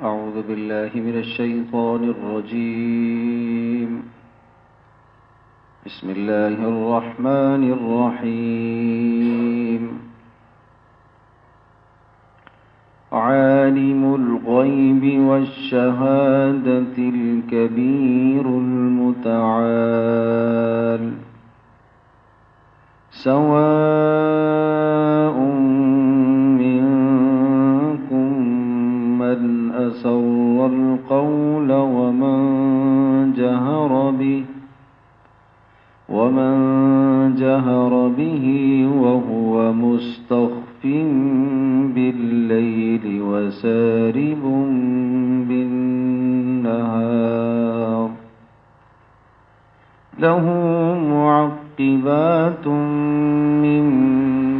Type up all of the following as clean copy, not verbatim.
أعوذ بالله من الشيطان الرجيم. بسم الله الرحمن الرحيم. عالم الغيب والشهادة الكبير المتعال. سواء منكم من أسر القول ومن جهر به وهو مستخف بالليل وسارب بالنهار. له معقبات من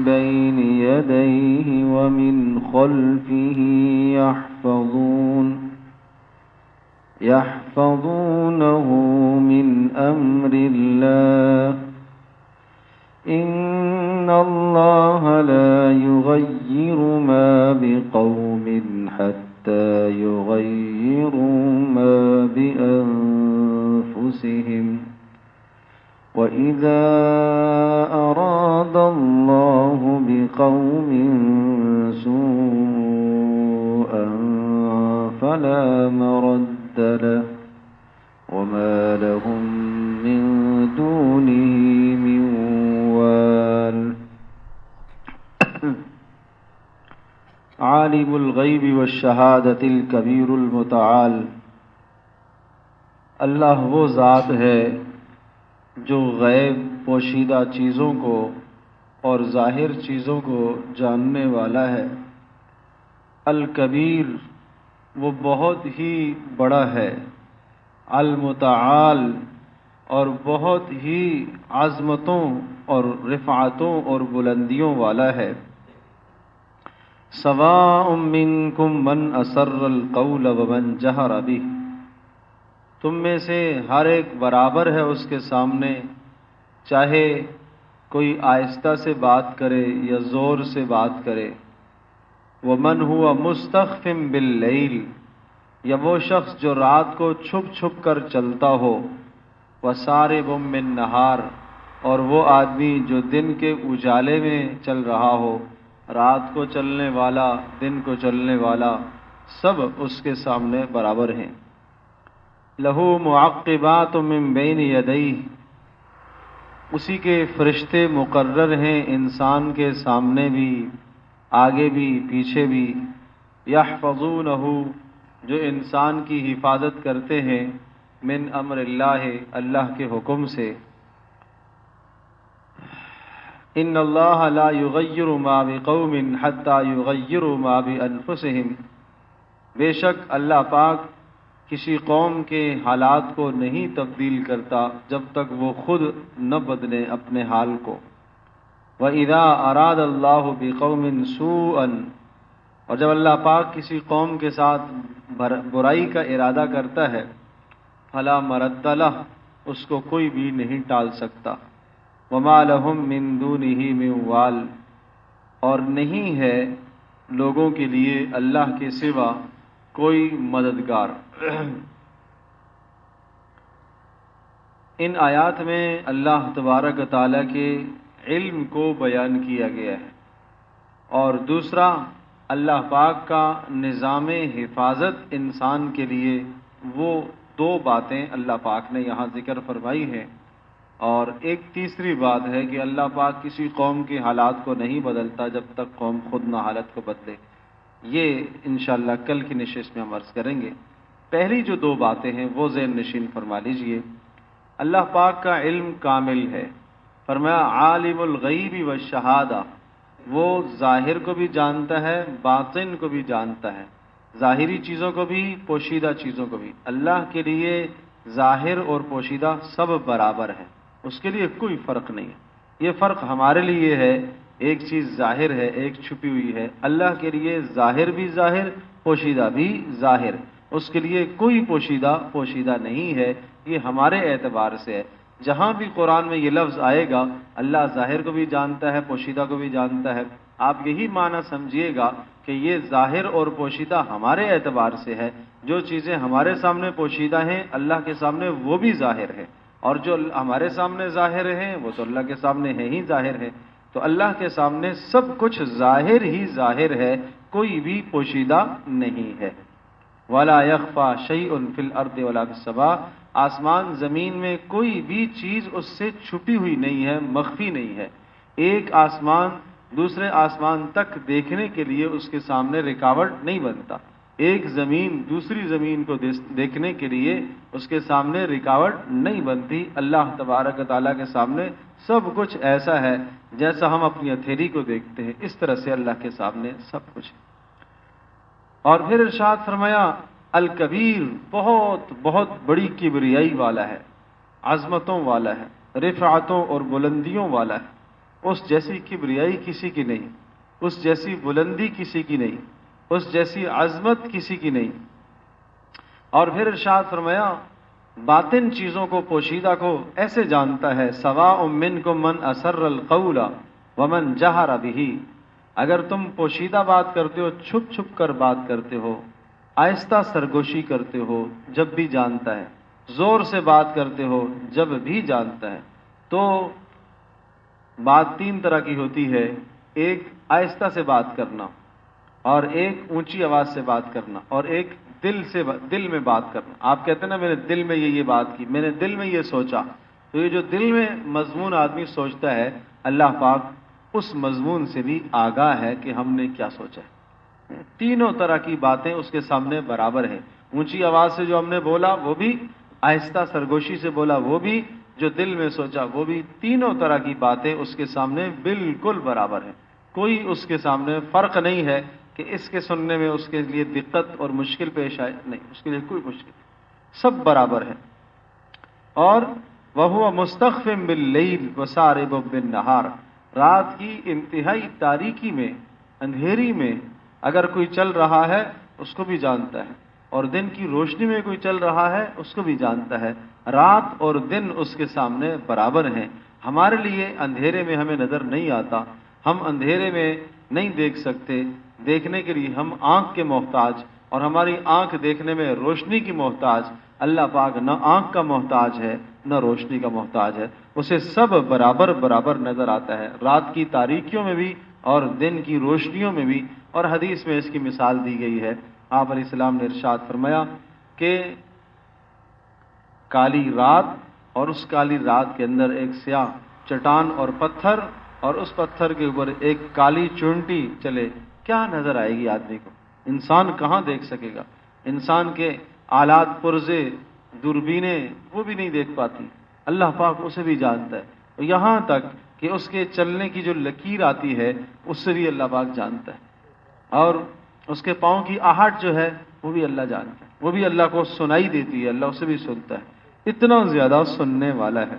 بين يديه ومن خلفه يحفظونه من أمر الله. إن الله لا يغير ما بقوم حتى يغيروا ما بأنفسهم. وإذا أراد الله بقوم سوءا فلا مرد له وما لهم من دونه من وال. عالم الغیب والشہادۃ الکبیر المتعال. اللہ وہ ذات ہے جو غیب پوشیدہ چیزوں کو اور ظاہر چیزوں کو جاننے والا ہے. الکبیر وہ بہت ہی بڑا ہے. المتعال اور بہت ہی عظمتوں اور رفعتوں اور بلندیوں والا ہے. سواء منکم من اسر القول ومن جہر بہ. تم میں سے ہر ایک برابر ہے اس کے سامنے، چاہے کوئی آہستہ سے بات کرے یا زور سے بات کرے. ومن هو مستخف باللیل، یا وہ شخص جو رات کو چھپ چھپ کر چلتا ہو. وسارب بالنہار، اور وہ آدمی جو دن کے اجالے میں چل رہا ہو. رات کو چلنے والا، دن کو چلنے والا، سب اس کے سامنے برابر ہیں. لہو معقبات من بین یدیہ، اسی کے فرشتے مقرر ہیں انسان کے سامنے بھی، آگے بھی، پیچھے بھی. یحفظونہ، جو انسان کی حفاظت کرتے ہیں. من امر اللہ، اللہ کے حکم سے. ان اللہ لا یغیر ما بقوم حتی یغیروا ما بانفسہم. بے شک اللہ پاک کسی قوم کے حالات کو نہیں تبدیل کرتا جب تک وہ خود نہ بدلے اپنے حال کو. وَإِذَا أَرَادَ اللَّهُ بِقَوْمٍ سُوءًا، اور جب اللہ پاک کسی قوم کے ساتھ برائی کا ارادہ کرتا ہے. فَلَا مَرَدَّ لَهُ، اس کو کوئی بھی نہیں ٹال سکتا. وَمَا لَهُم مِّن دُونِهِ مِن وَالٍ، اور نہیں ہے لوگوں کے لیے اللہ کے سوا کوئی مددگار. ان آیات میں اللہ تبارک و تعالیٰ کے علم کو بیان کیا گیا ہے، اور دوسرا اللہ پاک کا نظام حفاظت انسان کے لیے. وہ دو باتیں اللہ پاک نے یہاں ذکر فرمائی ہیں. اور ایک تیسری بات ہے کہ اللہ پاک کسی قوم کے حالات کو نہیں بدلتا جب تک قوم خود نہ حالت کو بدلے. یہ انشاءاللہ کل کی نشست میں ہم عرض کریں گے. پہلی جو دو باتیں ہیں وہ ذہن نشین فرما لیجئے. اللہ پاک کا علم کامل ہے. فرمایا عالم الغیب والشہادہ، وہ ظاہر کو بھی جانتا ہے، باطن کو بھی جانتا ہے، ظاہری چیزوں کو بھی، پوشیدہ چیزوں کو بھی. اللہ کے لیے ظاہر اور پوشیدہ سب برابر ہے، اس کے لیے کوئی فرق نہیں ہے. یہ فرق ہمارے لیے ہے، ایک چیز ظاہر ہے، ایک چھپی ہوئی ہے. اللہ کے لیے ظاہر بھی ظاہر، پوشیدہ بھی ظاہر. اس کے لیے کوئی پوشیدہ نہیں ہے. یہ ہمارے اعتبار سے ہے. جہاں بھی قرآن میں یہ لفظ آئے گا، اللہ ظاہر کو بھی جانتا ہے، پوشیدہ کو بھی جانتا ہے. آپ یہی معنی سمجھیے گا کہ یہ ظاہر اور پوشیدہ ہمارے اعتبار سے ہے. جو چیزیں ہمارے سامنے پوشیدہ ہیں اللہ کے سامنے وہ بھی ظاہر ہے، اور جو ہمارے سامنے ظاہر ہیں وہ تو اللہ کے سامنے ہے ہی ظاہر ہے. تو اللہ کے سامنے سب کچھ ظاہر ہی ظاہر ہے، کوئی بھی پوشیدہ نہیں ہے. وَلَا يَخْفَى شَيْءٌ فِي الْأَرْضِ وَلَا فِي السَّمَاءِ، آسمان زمین میں کوئی بھی چیز اس سے چھپی ہوئی نہیں ہے، مخفی نہیں ہے. ایک آسمان دوسرے آسمان تک دیکھنے کے لیے اس کے سامنے رکاوٹ نہیں بنتا. ایک زمین دوسری زمین کو دیکھنے کے لیے اس کے سامنے رکاوٹ نہیں بنتی. اللہ تبارک و تعالیٰ کے سامنے سب کچھ ایسا ہے جیسا ہم اپنی ہتھیلی کو دیکھتے ہیں، اس طرح سے اللہ کے سامنے سب کچھ ہے. اور پھر ارشاد فرمایا الکبیر، بہت بہت بڑی کبریائی والا ہے، عظمتوں والا ہے، رفعتوں اور بلندیوں والا ہے. اس جیسی کبریائی کسی کی نہیں، اس جیسی بلندی کسی کی نہیں، اس جیسی عظمت کسی کی نہیں. اور پھر ارشاد فرمایا باطن چیزوں کو پوشیدہ کو ایسے جانتا ہے، سواء منکم من اسر القول ومن جہر بہ. اگر تم پوشیدہ بات کرتے ہو، چھپ چھپ کر بات کرتے ہو، آہستہ سرگوشی کرتے ہو، جب بھی جانتا ہے، زور سے بات کرتے ہو جب بھی جانتا ہے. تو بات تین طرح کی ہوتی ہے، ایک آہستہ سے بات کرنا، اور ایک اونچی آواز سے بات کرنا، اور ایک دل میں بات کرنا. آپ کہتے ہیں نا میں نے دل میں یہ بات کی، میں نے دل میں یہ سوچا. تو یہ جو دل میں مضمون آدمی سوچتا ہے، اللہ پاک اس مضمون سے بھی آگاہ ہے کہ ہم نے کیا سوچا ہے. تینوں طرح کی باتیں اس کے سامنے برابر ہیں. اونچی آواز سے جو ہم نے بولا وہ بھی، آہستہ سرگوشی سے بولا وہ بھی، جو دل میں سوچا وہ بھی. تینوں طرح کی باتیں اس کے سامنے بالکل برابر ہیں. کوئی اس کے سامنے فرق نہیں ہے کہ اس کے سننے میں اس کے لیے دقت اور مشکل پیش آئے، نہیں، اس کے لیے کوئی مشکل نہیں، سب برابر ہے. اور وَهُوَ مُسْتَخْفٍ بِاللَّيْلِ وَسَارِبٌ بِالنَّهَارِ، رات کی انتہائی تاریکی میں، اندھیری میں اگر کوئی چل رہا ہے اس کو بھی جانتا ہے، اور دن کی روشنی میں کوئی چل رہا ہے اس کو بھی جانتا ہے. رات اور دن اس کے سامنے برابر ہیں. ہمارے لیے اندھیرے میں ہمیں نظر نہیں آتا، ہم اندھیرے میں نہیں دیکھ سکتے. دیکھنے کے لیے ہم آنکھ کے محتاج، اور ہماری آنکھ دیکھنے میں روشنی کی محتاج. اللہ پاک نہ آنکھ کا محتاج ہے نہ روشنی کا محتاج ہے، اسے سب برابر برابر نظر آتا ہے، رات کی تاریکیوں میں بھی اور دن کی روشنیوں میں بھی. اور حدیث میں اس کی مثال دی گئی ہے. آپ علیہ السلام نے ارشاد فرمایا کہ کالی رات، اور اس کالی رات کے اندر ایک سیاہ چٹان اور پتھر، اور اس پتھر کے اوپر ایک کالی چونٹی چلے، کیا نظر آئے گی آدمی کو؟ انسان کہاں دیکھ سکے گا؟ انسان کے آلات پرزے، دوربینیں وہ بھی نہیں دیکھ پاتی. اللہ پاک اسے بھی جانتا ہے. یہاں تک کہ اس کے چلنے کی جو لکیر آتی ہے اس سے بھی اللہ پاک جانتا ہے، اور اس کے پاؤں کی آہٹ جو ہے وہ بھی اللہ جانتا ہے، وہ بھی اللہ کو سنائی دیتی ہے، اللہ اسے بھی سنتا ہے. اتنا زیادہ سننے والا ہے.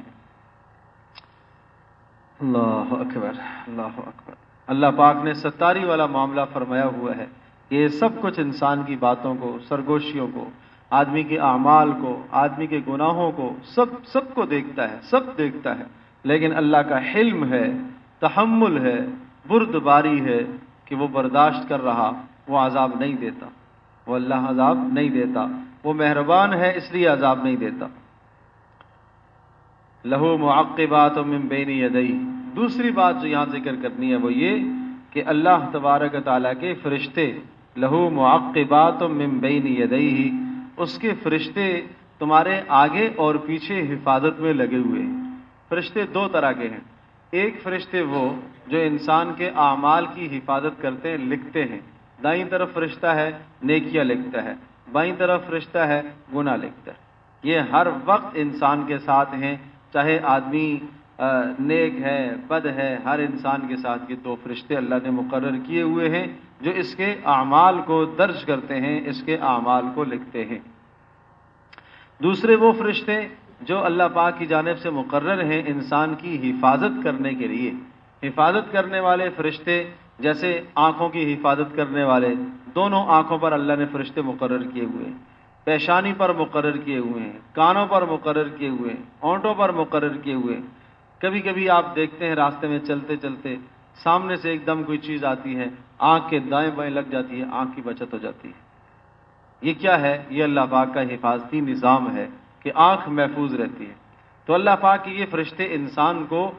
اللہ اکبر، اللہ اکبر. اللہ پاک نے ستاری والا معاملہ فرمایا ہوا ہے کہ یہ سب کچھ انسان کی باتوں کو، سرگوشیوں کو، آدمی کے اعمال کو، آدمی کے گناہوں کو، سب کو دیکھتا ہے، سب دیکھتا ہے. لیکن اللہ کا حلم ہے، تحمل ہے، بردباری ہے کہ وہ برداشت کر رہا، وہ عذاب نہیں دیتا. وہ اللہ عذاب نہیں دیتا، وہ مہربان ہے اس لیے عذاب نہیں دیتا. لہو معقبات من بین یدیہ. دوسری بات جو یہاں ذکر کرنی ہے وہ یہ کہ اللہ تبارک تعالیٰ کے فرشتے، لہو معقبات من بین یدیہ، اس کے فرشتے تمہارے آگے اور پیچھے حفاظت میں لگے ہوئے ہیں. فرشتے دو طرح کے ہیں. ایک فرشتے وہ جو انسان کے اعمال کی حفاظت کرتے ہیں، لکھتے ہیں. دائیں طرف فرشتہ ہے نیکیاں لکھتا ہے، بائیں طرف فرشتہ ہے گناہ لکھتا ہے. یہ ہر وقت انسان کے ساتھ ہیں، چاہے آدمی نیک ہے بد ہے، ہر انسان کے ساتھ یہ دو فرشتے اللہ نے مقرر کیے ہوئے ہیں جو اس کے اعمال کو درج کرتے ہیں، اس کے اعمال کو لکھتے ہیں. دوسرے وہ فرشتے جو اللہ پاک کی جانب سے مقرر ہیں انسان کی حفاظت کرنے کے لیے. حفاظت کرنے والے فرشتے جیسے آنکھوں کی حفاظت کرنے والے، دونوں آنکھوں پر اللہ نے فرشتے مقرر کیے ہوئے ہیں، پیشانی پر مقرر کیے ہوئے ہیں، کانوں پر مقرر کیے ہوئے ہیں، ہونٹوں پر مقرر کیے ہوئے ہیں. کبھی کبھی آپ دیکھتے ہیں راستے میں چلتے چلتے سامنے سے ایک دم کوئی چیز آتی ہے، آنکھ کے دائیں بائیں لگ جاتی ہے، آنکھ کی بچت ہو جاتی ہے۔ یہ کیا ہے؟ یہ اللہ پاک کا حفاظتی نظام ہے کہ آنکھ محفوظ رہتی ہے۔ تو اللہ پاک کی یہ فرشتے انسان کو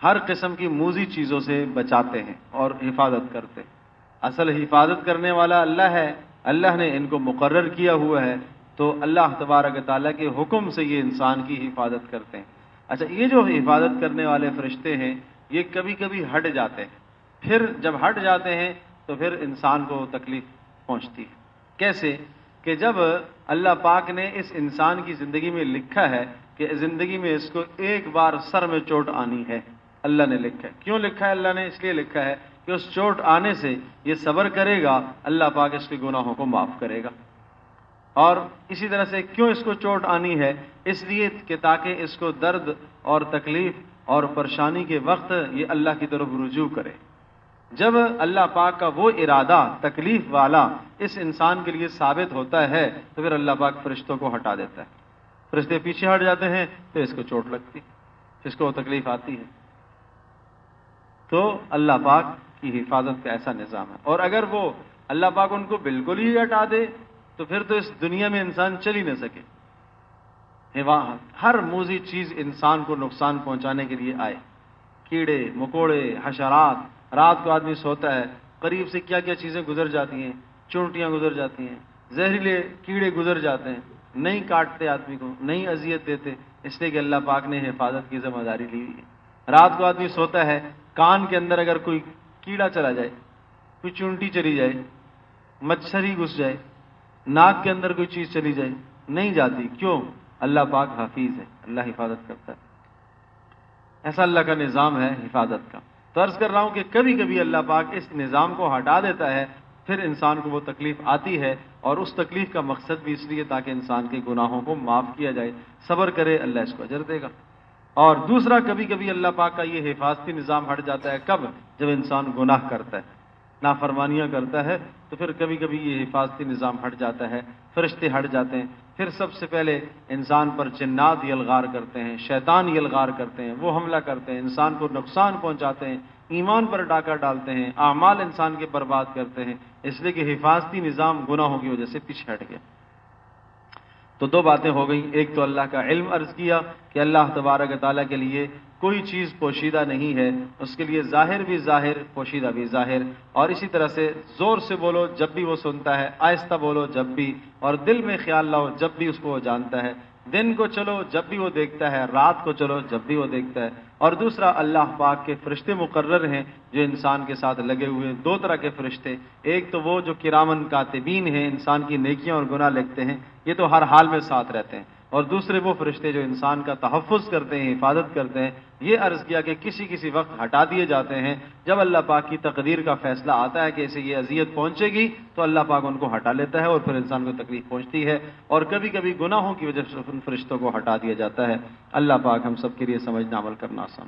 ہر قسم کی موذی چیزوں سے بچاتے ہیں اور حفاظت کرتے ہیں۔ اصل حفاظت کرنے والا اللہ ہے، اللہ نے ان کو مقرر کیا ہوا ہے، تو اللہ تبارک تعالیٰ کے حکم سے یہ انسان کی حفاظت کرتے ہیں۔ اچھا، یہ جو حفاظت کرنے والے فرشتے ہیں یہ کبھی کبھی ہٹ جاتے ہیں، پھر جب ہٹ جاتے ہیں تو پھر انسان کو تکلیف پہنچتی ہے۔ کیسے؟ کہ جب اللہ پاک نے اس انسان کی زندگی میں لکھا ہے کہ زندگی میں اس کو ایک بار سر میں چوٹ آنی ہے، اللہ نے لکھا ہے۔ کیوں لکھا ہے اللہ نے؟ اس لیے لکھا ہے کہ اس چوٹ آنے سے یہ صبر کرے گا، اللہ پاک اس کے گناہوں کو معاف کرے گا۔ اور اسی طرح سے کیوں اس کو چوٹ آنی ہے؟ اس لیے کہ تاکہ اس کو درد اور تکلیف اور پریشانی کے وقت یہ اللہ کی طرف رجوع کرے۔ جب اللہ پاک کا وہ ارادہ تکلیف والا اس انسان کے لیے ثابت ہوتا ہے تو پھر اللہ پاک فرشتوں کو ہٹا دیتا ہے، فرشتے پیچھے ہٹ جاتے ہیں تو اس کو چوٹ لگتی، اس کو تکلیف آتی ہے۔ تو اللہ پاک کی حفاظت کا ایسا نظام ہے۔ اور اگر وہ اللہ پاک ان کو بالکل ہی ہٹا دے تو پھر تو اس دنیا میں انسان چل ہی نہ سکے۔ ہر موذی چیز انسان کو نقصان پہنچانے کے لیے آئے، کیڑے مکوڑے حشرات، رات کو آدمی سوتا ہے قریب سے کیا کیا چیزیں گزر جاتی ہیں، چونٹیاں گزر جاتی ہیں، زہریلے کیڑے گزر جاتے ہیں، نہیں کاٹتے آدمی کو، نہیں اذیت دیتے، اس لیے کہ اللہ پاک نے حفاظت کی ذمہ داری لی ہوئی ہے۔ رات کو آدمی سوتا ہے، کان کے اندر اگر کوئی کیڑا چلا جائے، کوئی چونٹی چلی جائے، مچھر ہی گھس جائے، ناک کے اندر کوئی چیز چلی جائے، نہیں جاتی۔ کیوں؟ اللہ پاک حفیظ ہے، اللہ حفاظت کرتا ہے۔ ایسا اللہ کا نظام ہے حفاظت کا۔ تو عرض کر رہا ہوں کہ کبھی کبھی اللہ پاک اس نظام کو ہٹا دیتا ہے، پھر انسان کو وہ تکلیف آتی ہے، اور اس تکلیف کا مقصد بھی اس لیے تاکہ انسان کے گناہوں کو معاف کیا جائے، صبر کرے، اللہ اس کو اجر دے گا۔ اور دوسرا، کبھی کبھی اللہ پاک کا یہ حفاظتی نظام ہٹ جاتا ہے، کب؟ جب انسان گناہ کرتا ہے، نافرمانیاں کرتا ہے، تو پھر کبھی کبھی یہ حفاظتی نظام ہٹ جاتا ہے، فرشتے ہٹ جاتے ہیں۔ پھر سب سے پہلے انسان پر جنات یلغار کرتے ہیں، شیطان یلغار کرتے ہیں، وہ حملہ کرتے ہیں، انسان کو نقصان پہنچاتے ہیں، ایمان پر ڈاکہ ڈالتے ہیں، اعمال انسان کے برباد کرتے ہیں، اس لیے کہ حفاظتی نظام گناہوں کی وجہ سے پیچھے ہٹ گیا۔ تو دو باتیں ہو گئیں، ایک تو اللہ کا علم عرض کیا کہ اللہ تبارک تعالیٰ کے لیے کوئی چیز پوشیدہ نہیں ہے، اس کے لیے ظاہر بھی ظاہر، پوشیدہ بھی ظاہر، اور اسی طرح سے زور سے بولو جب بھی وہ سنتا ہے، آہستہ بولو جب بھی، اور دل میں خیال لاؤ جب بھی اس کو وہ جانتا ہے، دن کو چلو جب بھی وہ دیکھتا ہے، رات کو چلو جب بھی وہ دیکھتا ہے۔ اور دوسرا، اللہ پاک کے فرشتے مقرر ہیں جو انسان کے ساتھ لگے ہوئے ہیں، دو طرح کے فرشتے، ایک تو وہ جو کرامن کاتبین ہیں، انسان کی نیکیاں اور گناہ لکھتے ہیں، یہ تو ہر حال میں ساتھ رہتے ہیں، اور دوسرے وہ فرشتے جو انسان کا تحفظ کرتے ہیں، حفاظت کرتے ہیں۔ یہ عرض کیا کہ کسی وقت ہٹا دیے جاتے ہیں، جب اللہ پاک کی تقدیر کا فیصلہ آتا ہے کہ اسے یہ اذیت پہنچے گی تو اللہ پاک ان کو ہٹا لیتا ہے، اور پھر انسان کو تکلیف پہنچتی ہے، اور کبھی کبھی گناہوں کی وجہ سے ان فرشتوں کو ہٹا دیا جاتا ہے۔ اللہ پاک ہم سب کے لیے سمجھنا عمل کرنا آسان